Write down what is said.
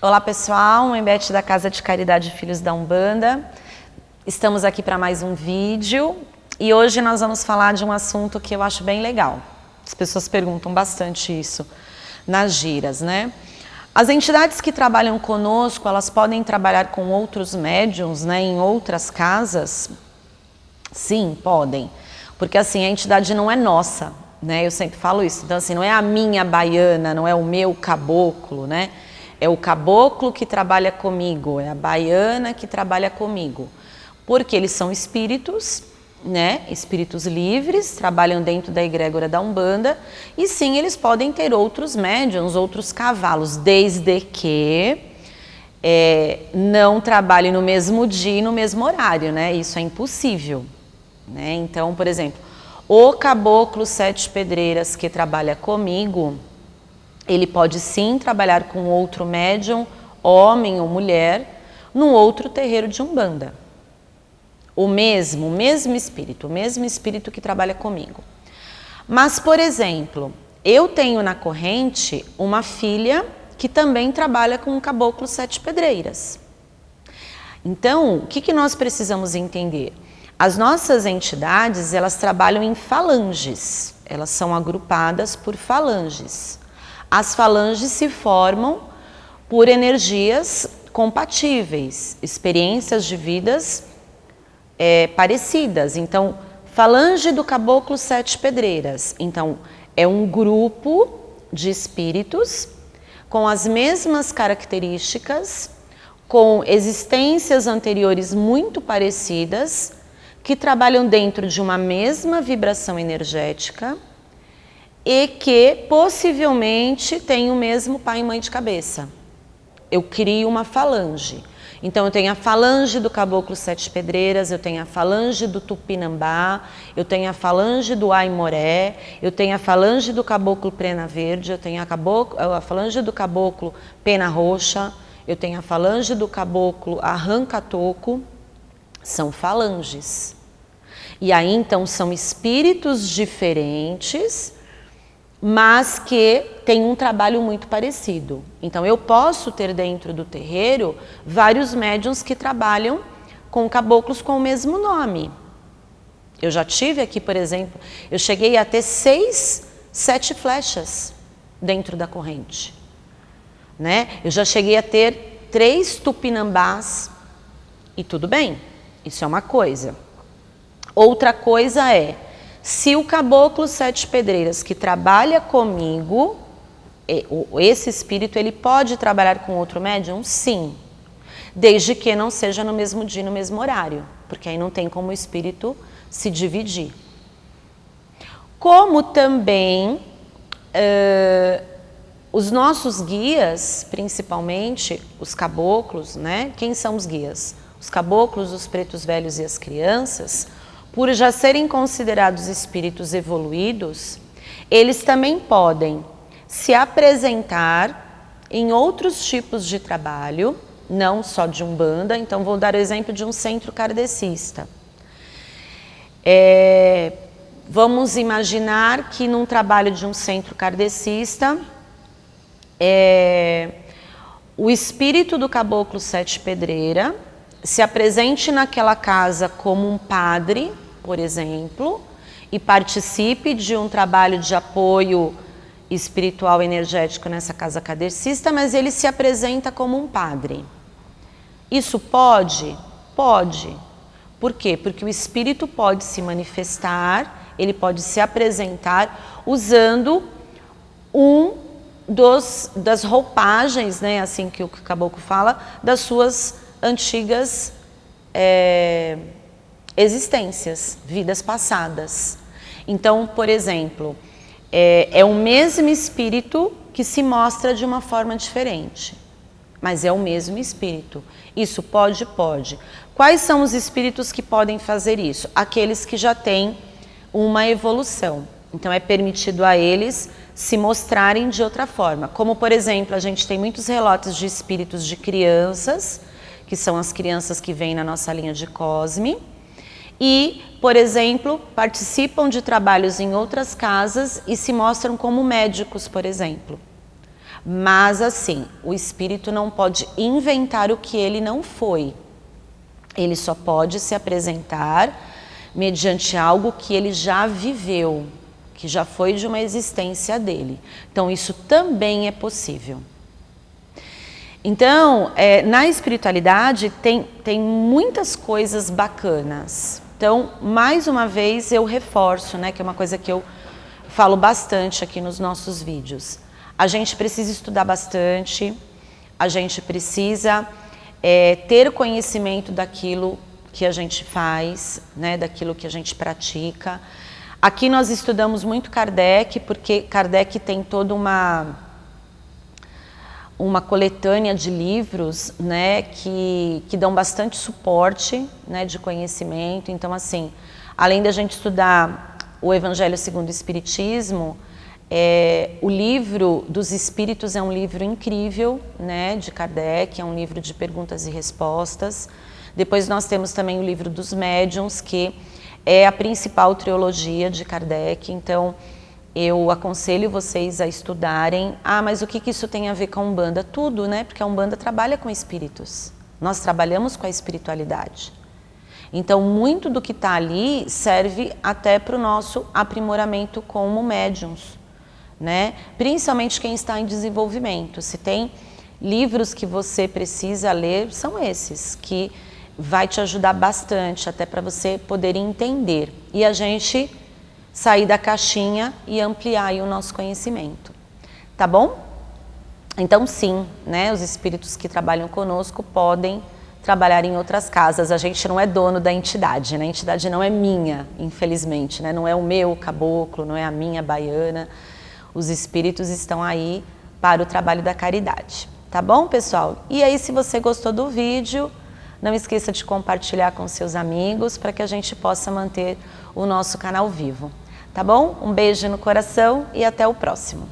Olá pessoal, Embete da Casa de Caridade Filhos da Umbanda. Estamos aqui para mais um vídeo e hoje nós vamos falar de um assunto que eu acho bem legal. As pessoas perguntam bastante isso nas giras, né? As entidades que trabalham conosco, elas podem trabalhar com outros médiuns, né, em outras casas? Sim, podem. Porque assim, a entidade não é nossa, né? Eu sempre falo isso. Então assim, não é a minha baiana, não é o meu caboclo, né? É o caboclo que trabalha comigo, é a baiana que trabalha comigo. Porque eles são espíritos, né? Espíritos livres, trabalham dentro da egrégora da Umbanda. E sim, eles podem ter outros médiuns, outros cavalos, desde que não trabalhem no mesmo dia e no mesmo horário, né? Isso é impossível, né? Então, por exemplo, o caboclo Sete Pedreiras que trabalha comigo, ele pode sim trabalhar com outro médium, homem ou mulher, num outro terreiro de Umbanda. O mesmo espírito que trabalha comigo. Mas, por exemplo, eu tenho na corrente uma filha que também trabalha com o caboclo Sete Pedreiras. Então, o que nós precisamos entender? As nossas entidades, elas trabalham em falanges. Elas são agrupadas por falanges. As falanges se formam por energias compatíveis, experiências de vidas parecidas. Então, falange do caboclo Sete Pedreiras. Então, é um grupo de espíritos com as mesmas características, com existências anteriores muito parecidas, que trabalham dentro de uma mesma vibração energética e que possivelmente têm o mesmo pai e mãe de cabeça. Eu crio uma falange. Então eu tenho a falange do caboclo Sete Pedreiras, eu tenho a falange do Tupinambá, eu tenho a falange do Aimoré, eu tenho a falange do caboclo Prena Verde, eu tenho a falange do caboclo Pena Roxa, eu tenho a falange do caboclo Arranca-Toco. São falanges. E aí então são espíritos diferentes, mas que têm um trabalho muito parecido. Então eu posso ter dentro do terreiro vários médiuns que trabalham com caboclos com o mesmo nome. Eu já tive aqui, por exemplo, eu cheguei a ter 6, 7 flechas dentro da corrente, né? Eu já cheguei a ter 3 tupinambás e tudo bem, isso é uma coisa. Outra coisa é, se o caboclo Sete Pedreiras que trabalha comigo, esse espírito, ele pode trabalhar com outro médium? Sim. Desde que não seja no mesmo dia, no mesmo horário. Porque aí não tem como o espírito se dividir. Como também os nossos guias, principalmente os caboclos, né? Quem são os guias? Os caboclos, os pretos velhos e as crianças, por já serem considerados espíritos evoluídos, eles também podem se apresentar em outros tipos de trabalho, não só de Umbanda. Então vou dar o exemplo de um centro kardecista. Vamos imaginar que num trabalho de um centro kardecista, o espírito do caboclo Sete Pedreira se apresente naquela casa como um padre, por exemplo, e participe de um trabalho de apoio espiritual energético nessa casa kardecista, mas ele se apresenta como um padre. Isso pode? Pode. Por quê? Porque o espírito pode se manifestar, ele pode se apresentar usando das roupagens, né, assim que o caboclo fala, das suas antigas existências, vidas passadas. Então, por exemplo, é o mesmo espírito que se mostra de uma forma diferente, mas é o mesmo espírito. Isso pode? Pode. Quais são os espíritos que podem fazer isso? Aqueles que já têm uma evolução. Então é permitido a eles se mostrarem de outra forma. Como, por exemplo, a gente tem muitos relatos de espíritos de crianças, que são as crianças que vêm na nossa linha de Cosme, e, por exemplo, participam de trabalhos em outras casas e se mostram como médicos, por exemplo. Mas assim, o espírito não pode inventar o que ele não foi. Ele só pode se apresentar mediante algo que ele já viveu, que já foi de uma existência dele. Então isso também é possível. Então, na espiritualidade tem muitas coisas bacanas. Então, mais uma vez eu reforço, né, que é uma coisa que eu falo bastante aqui nos nossos vídeos. A gente precisa estudar bastante, a gente precisa ter conhecimento daquilo que a gente faz, né, daquilo que a gente pratica. Aqui nós estudamos muito Kardec, porque Kardec tem toda uma coletânea de livros, né, que dão bastante suporte, né, de conhecimento. Então, assim, além da gente estudar o Evangelho segundo o Espiritismo, o livro dos Espíritos é um livro incrível, né, de Kardec, é um livro de perguntas e respostas. Depois nós temos também o livro dos Médiuns, que é a principal trilogia de Kardec. Então, eu aconselho vocês a estudarem. Ah, mas o que isso tem a ver com a Umbanda? Tudo, né? Porque a Umbanda trabalha com espíritos. Nós trabalhamos com a espiritualidade. Então, muito do que está ali serve até para o nosso aprimoramento como médiuns, né? Principalmente quem está em desenvolvimento. Se tem livros que você precisa ler, são esses, que vai te ajudar bastante, até para você poder entender. E a gente sair da caixinha e ampliar aí o nosso conhecimento. Tá bom? Então, sim, né? Os espíritos que trabalham conosco podem trabalhar em outras casas. A gente não é dono da entidade, né? A entidade não é minha, infelizmente, né? Não é o meu caboclo, não é a minha baiana. Os espíritos estão aí para o trabalho da caridade. Tá bom, pessoal? E aí, se você gostou do vídeo, não esqueça de compartilhar com seus amigos para que a gente possa manter o nosso canal vivo. Tá bom? Um beijo no coração e até o próximo.